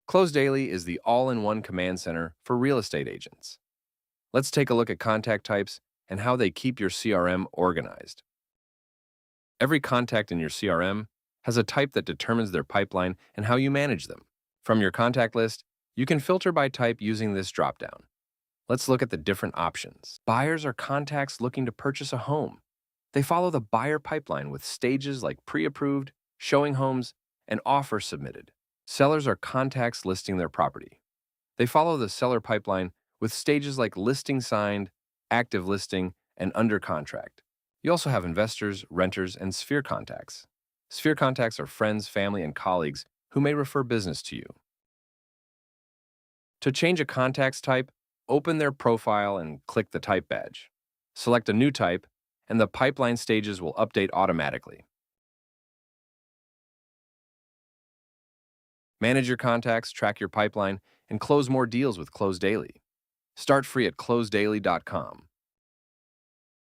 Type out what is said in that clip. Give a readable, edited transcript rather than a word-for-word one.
CloseDaily is the all-in-one command center for real estate agents. Let's take a look at contact types and how they keep your CRM organized. Every contact in your CRM has a type that determines their pipeline and how you manage them. From your contact list, you can filter by type using this dropdown. Let's look at the different options. Buyers are contacts looking to purchase a home. They follow the buyer pipeline with stages like pre-approved, showing homes, and offer submitted. Sellers are contacts listing their property. They follow the seller pipeline with stages like listing signed, active listing, and under contract. You also have investors, renters, and sphere contacts. Sphere contacts are friends, family, and colleagues who may refer business to you. To change a contact's type, open their profile and click the type badge. Select a new type, and the pipeline stages will update automatically. Manage your contacts, track your pipeline, and close more deals with CloseDaily. Start free at CloseDaily.com.